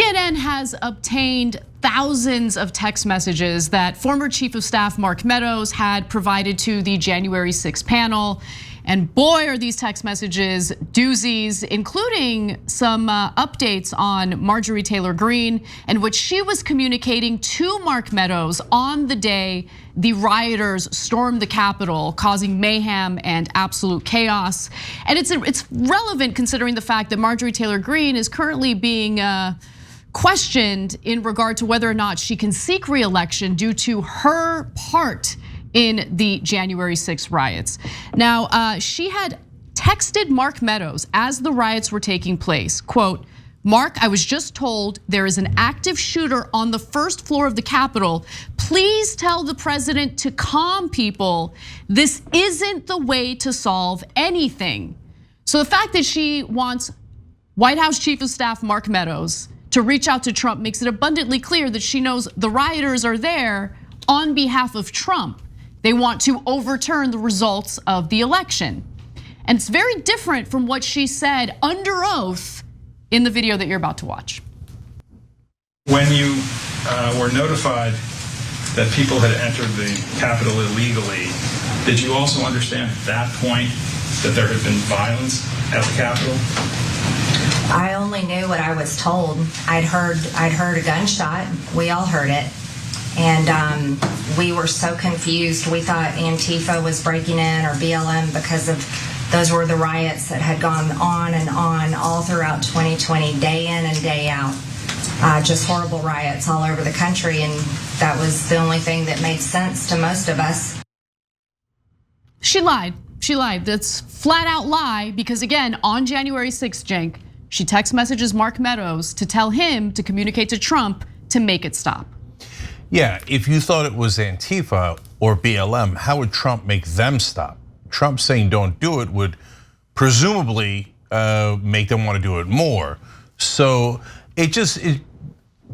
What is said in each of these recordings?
CNN has obtained thousands of text messages that former Chief of Staff Mark Meadows had provided to the January 6th panel. And boy, are these text messages doozies, including some updates on Marjorie Taylor Greene and what she was communicating to Mark Meadows on the day the rioters stormed the Capitol, causing mayhem and absolute chaos. And it's relevant considering the fact that Marjorie Taylor Greene is currently being questioned in regard to whether or not she can seek re-election due to her part in the January 6th riots. Now, she had texted Mark Meadows as the riots were taking place, quote, "Mark, I was just told there is an active shooter on the first floor of the Capitol. Please tell the president to calm people. This isn't the way to solve anything." So the fact that she wants White House Chief of Staff Mark Meadows to reach out to Trump makes it abundantly clear that she knows the rioters are there on behalf of Trump. They want to overturn the results of the election. And it's very different from what she said under oath in the video that you're about to watch. When you were notified that people had entered the Capitol illegally, did you also understand at that point that there had been violence at the Capitol? I only knew what I was told. I'd heard a gunshot. We all heard it. And we were so confused. We thought Antifa was breaking in or BLM because of those were the riots that had gone on and on all throughout 2020, day in and day out. Just horrible riots all over the country. And that was the only thing that made sense to most of us. She lied. She lied. That's flat out lie because again, on January 6th, Cenk, she text messages Mark Meadows to tell him to communicate to Trump to make it stop. Yeah, if you thought it was Antifa or BLM, how would Trump make them stop? Trump saying don't do it would presumably make them want to do it more. So it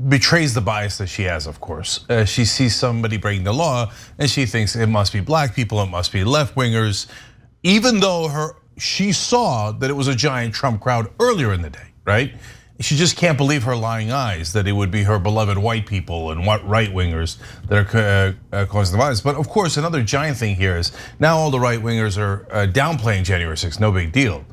betrays the bias that she has, of course. She sees somebody breaking the law and she thinks it must be black people, it must be left-wingers, even though she saw that it was a giant Trump crowd earlier in the day, right? She just can't believe her lying eyes that it would be her beloved white people and what right-wingers that are causing the violence. But of course, another giant thing here is now all the right-wingers are downplaying January 6th, no big deal.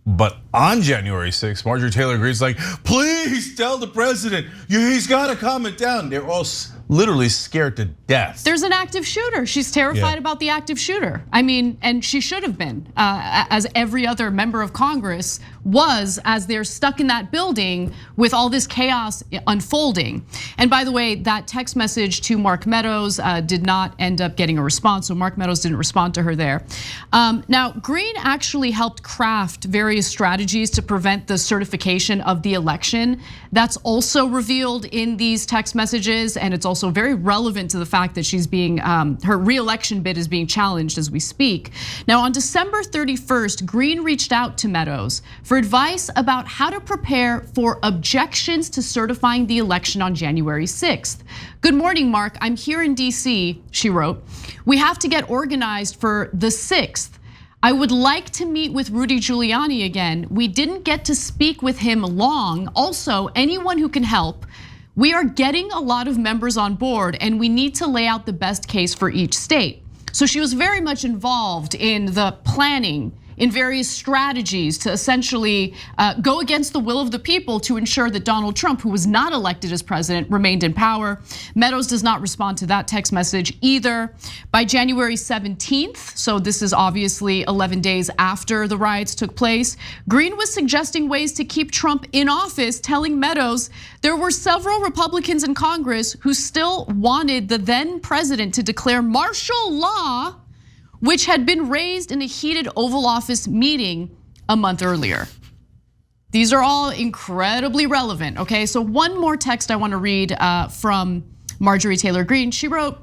But on January 6th, Marjorie Taylor Greene's like, please tell the president, he's gotta calm it down. They're all literally scared to death. There's an active shooter. She's terrified about the active shooter. I mean, and she should have been, as every other member of Congress was, as they're stuck in that building with all this chaos unfolding. And by the way, that text message to Mark Meadows did not end up getting a response, so Mark Meadows didn't respond to her there. Now, Greene actually helped craft various strategies to prevent the certification of the election. That's also revealed in these text messages, and it's also very relevant to the fact that she's being, her re-election bid is being challenged as we speak. Now on December 31st, Greene reached out to Meadows for advice about how to prepare for objections to certifying the election on January 6th. "Good morning, Mark, I'm here in DC," she wrote. "We have to get organized for the 6th. I would like to meet with Rudy Giuliani again. We didn't get to speak with him long. Also, anyone who can help. We are getting a lot of members on board and we need to lay out the best case for each state." So she was very much involved in the planning, in various strategies to essentially go against the will of the people to ensure that Donald Trump, who was not elected as president, remained in power. Meadows does not respond to that text message either. By January 17th, so this is obviously 11 days after the riots took place, Greene was suggesting ways to keep Trump in office, telling Meadows there were several Republicans in Congress who still wanted the then president to declare martial law, which had been raised in a heated Oval Office meeting a month earlier. These are all incredibly relevant, okay? So one more text I wanna read from Marjorie Taylor Greene. She wrote,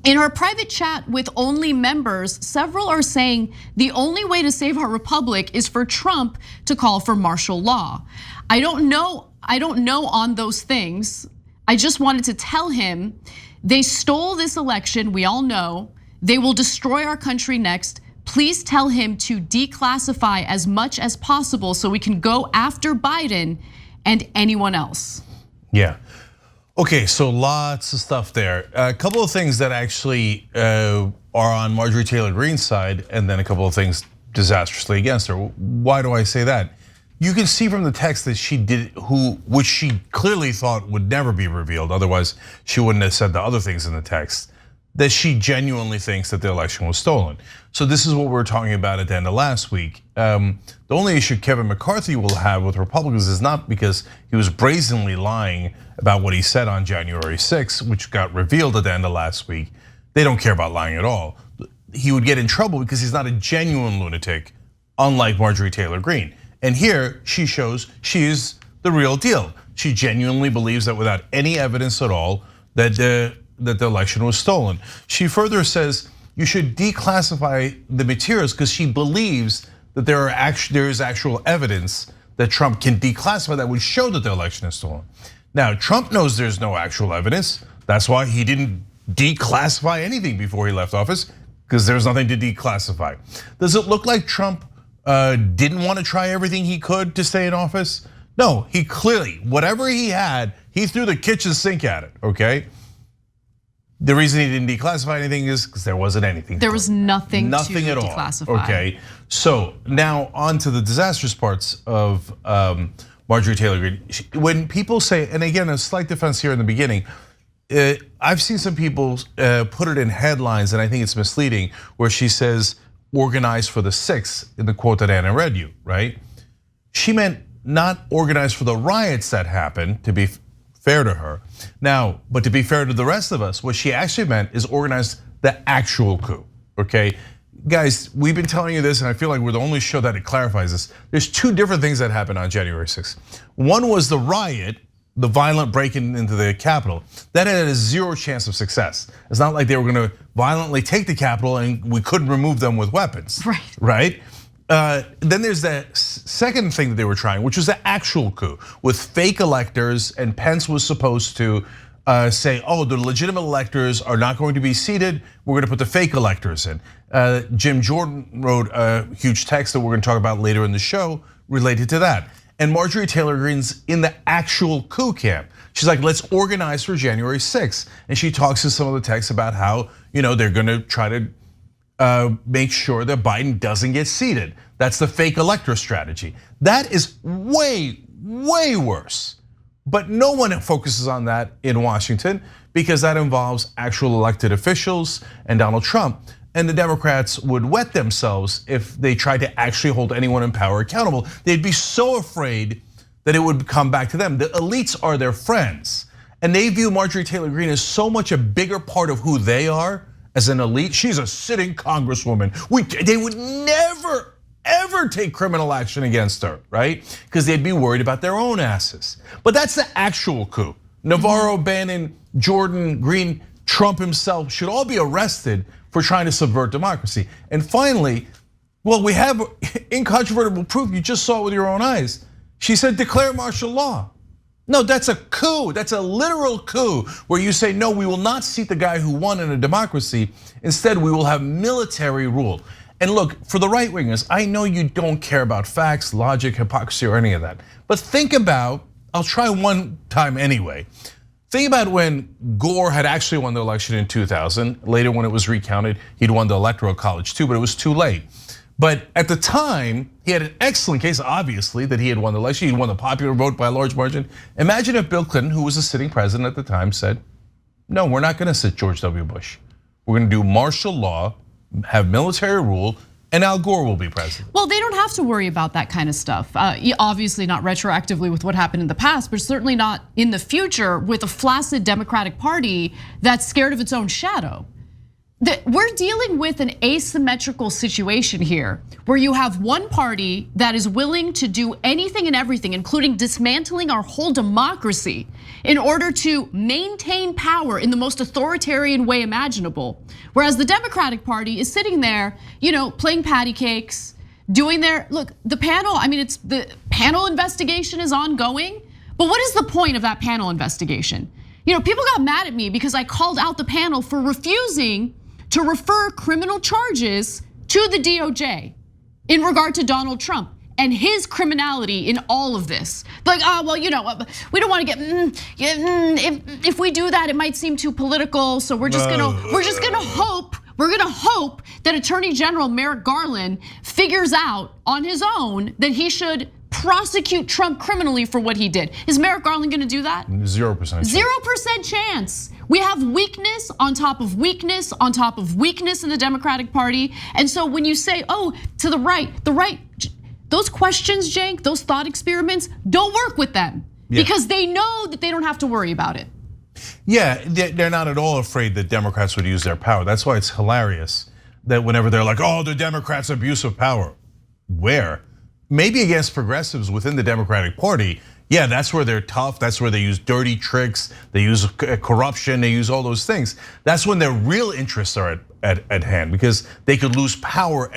"In her private chat with only members, several are saying the only way to save our republic is for Trump to call for martial law. I don't know on those things. I just wanted to tell him they stole this election, we all know. They will destroy our country next. Please tell him to declassify as much as possible so we can go after Biden and anyone else." Yeah. Okay, so lots of stuff there. A couple of things that actually are on Marjorie Taylor Greene's side, and then a couple of things disastrously against her. Why do I say that? You can see from the text that she did, which she clearly thought would never be revealed, otherwise she wouldn't have said the other things in the text, that she genuinely thinks that the election was stolen. So this is what we were talking about at the end of last week. The only issue Kevin McCarthy will have with Republicans is not because he was brazenly lying about what he said on January 6th, which got revealed at the end of last week. They don't care about lying at all. He would get in trouble because he's not a genuine lunatic, unlike Marjorie Taylor Greene. And here she shows she is the real deal. She genuinely believes that without any evidence at all that the election was stolen. She further says you should declassify the materials because she believes that there is actual evidence that Trump can declassify that would show that the election is stolen. Now, Trump knows there's no actual evidence. That's why he didn't declassify anything before he left office, because there's nothing to declassify. Does it look like Trump didn't want to try everything he could to stay in office? No, he clearly, whatever he had, he threw the kitchen sink at it, okay? The reason he didn't declassify anything is because there wasn't anything. There was nothing at all. Declassify. Okay, so now on to the disastrous parts of Marjorie Taylor Greene. When people say, and again, a slight defense here in the beginning, I've seen some people put it in headlines, and I think it's misleading, where she says, organized for the 6th, in the quote that Anna read you, right? She meant not organized for the riots that happened, to be fair to her. Now, but to be fair to the rest of us, what she actually meant is organize the actual coup, okay? Guys, we've been telling you this, and I feel like we're the only show that it clarifies this. There's two different things that happened on January 6th. One was the riot, the violent breaking into the Capitol. That had a zero chance of success. It's not like they were gonna violently take the Capitol and we couldn't remove them with weapons, right? Then there's that second thing that they were trying, which was the actual coup with fake electors, and Pence was supposed to say, oh, the legitimate electors are not going to be seated, we're gonna put the fake electors in. Jim Jordan wrote a huge text that we're gonna talk about later in the show related to that. And Marjorie Taylor Greene's in the actual coup camp. She's like, let's organize for January 6th. And she talks in some of the texts about how they're gonna try to make sure that Biden doesn't get seated. That's the fake elector strategy. That is way, way worse. But no one focuses on that in Washington because that involves actual elected officials and Donald Trump. And the Democrats would wet themselves if they tried to actually hold anyone in power accountable. They'd be so afraid that it would come back to them. The elites are their friends. And they view Marjorie Taylor Greene as so much a bigger part of who they are as an elite. She's a sitting congresswoman. They would never, ever take criminal action against her, right? Because they'd be worried about their own asses. But that's the actual coup. Navarro, Bannon, Jordan, Green, Trump himself should all be arrested for trying to subvert democracy. And finally, well, we have incontrovertible proof. You just saw it with your own eyes. She said, declare martial law. No, that's a coup. That's a literal coup where you say, no, we will not seat the guy who won in a democracy. Instead, we will have military rule. And look, for the right wingers, I know you don't care about facts, logic, hypocrisy, or any of that. But think about, I'll try one time anyway. Think about when Gore had actually won the election in 2000. Later when it was recounted, he'd won the Electoral College too, but it was too late. But at the time, he had an excellent case, obviously, that he had won the election. He'd won the popular vote by a large margin. Imagine if Bill Clinton, who was the sitting president at the time, said, no, we're not gonna sit George W. Bush. We're gonna do martial law, have military rule, and Al Gore will be president. Well, they don't have to worry about that kind of stuff. Obviously not retroactively with what happened in the past, but certainly not in the future with a flaccid Democratic Party that's scared of its own shadow. We're dealing with an asymmetrical situation here where you have one party that is willing to do anything and everything, including dismantling our whole democracy in order to maintain power in the most authoritarian way imaginable. Whereas the Democratic Party is sitting there, playing patty cakes, doing the panel, it's the panel investigation is ongoing, but what is the point of that panel investigation? People got mad at me because I called out the panel for refusing to refer criminal charges to the DOJ in regard to Donald Trump. and his criminality in all of this. Like, well, you know, we don't want to get. If we do that, it might seem too political. So we're just gonna hope. We're gonna hope that Attorney General Merrick Garland figures out on his own that he should prosecute Trump criminally for what he did. Is Merrick Garland gonna do that? 0%. 0% chance. We have weakness on top of weakness on top of weakness in the Democratic Party. And so when you say, oh, to the right, those questions, Cenk, those thought experiments, don't work with them because they know that they don't have to worry about it. Yeah, they're not at all afraid that Democrats would use their power. That's why it's hilarious that whenever they're like, oh, the Democrats abuse of power. Where? Maybe against progressives within the Democratic Party. Yeah, that's where they're tough. That's where they use dirty tricks. They use corruption. They use all those things. That's when their real interests are at hand because they could lose power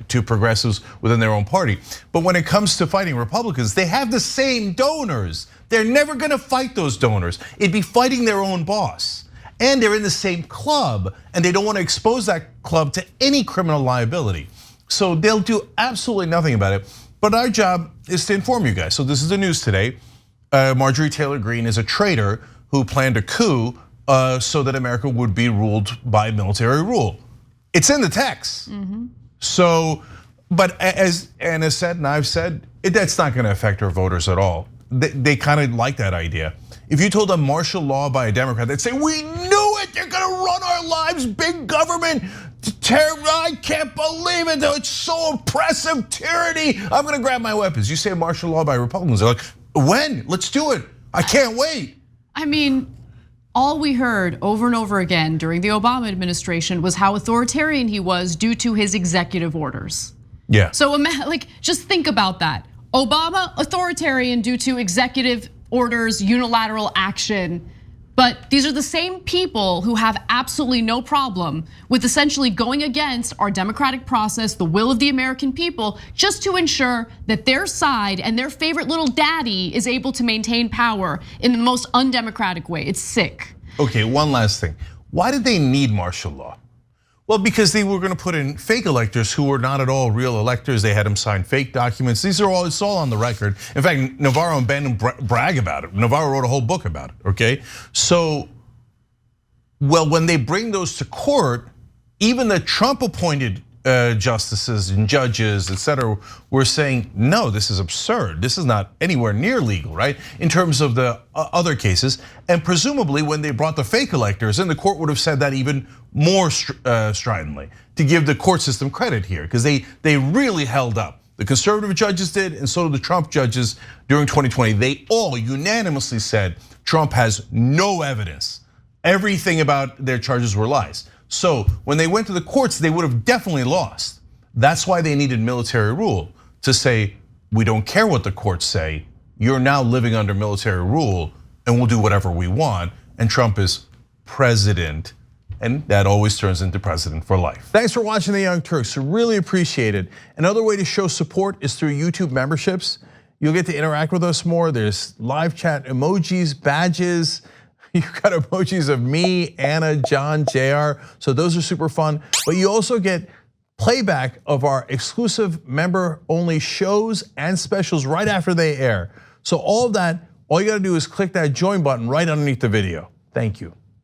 to progressives within their own party. But when it comes to fighting Republicans, they have the same donors. They're never gonna fight those donors. It'd be fighting their own boss. And they're in the same club and they don't wanna expose that club to any criminal liability. So they'll do absolutely nothing about it. But our job is to inform you guys. So this is the news today. Marjorie Taylor Greene is a traitor who planned a coup so that America would be ruled by military rule. It's in the text. So, but as Anna said and I've said, that's not gonna affect our voters at all. They kind of like that idea. If you told them martial law by a Democrat, they'd say, we knew it, they're gonna run our lives, big government, I can't believe it, it's so oppressive, tyranny. I'm gonna grab my weapons. You say martial law by Republicans, they're like, when? Let's do it, I can't wait. I mean, all we heard over and over again during the Obama administration was how authoritarian he was due to his executive orders. Yeah. So like, just think about that. Obama, authoritarian due to executive orders, unilateral action. But these are the same people who have absolutely no problem with essentially going against our democratic process, the will of the American people, just to ensure that their side and their favorite little daddy is able to maintain power in the most undemocratic way. It's sick. Okay, one last thing. Why did they need martial law? Well, because they were gonna put in fake electors who were not at all real electors. They had them sign fake documents. It's all on the record. In fact, Navarro and Bannon brag about it. Navarro wrote a whole book about it, okay? So, well, when they bring those to court, even the Trump appointed justices and judges, et cetera, were saying, no, this is absurd. This is not anywhere near legal, right? In terms of the other cases. And presumably when they brought the fake electors in, the court would have said that even more stridently to give the court system credit here, because they really held up. The conservative judges did, and so did the Trump judges during 2020. They all unanimously said Trump has no evidence. Everything about their charges were lies. So when they went to the courts, they would have definitely lost. That's why they needed military rule to say, we don't care what the courts say. You're now living under military rule and we'll do whatever we want. And Trump is president, and that always turns into president for life. Thanks for watching The Young Turks, really appreciate it. Another way to show support is through YouTube memberships. You'll get to interact with us more. There's live chat emojis, badges. You've got emojis of me, Anna, John, JR, so those are super fun. But you also get playback of our exclusive member-only shows and specials right after they air. So all of that, all you gotta do is click that join button right underneath the video. Thank you.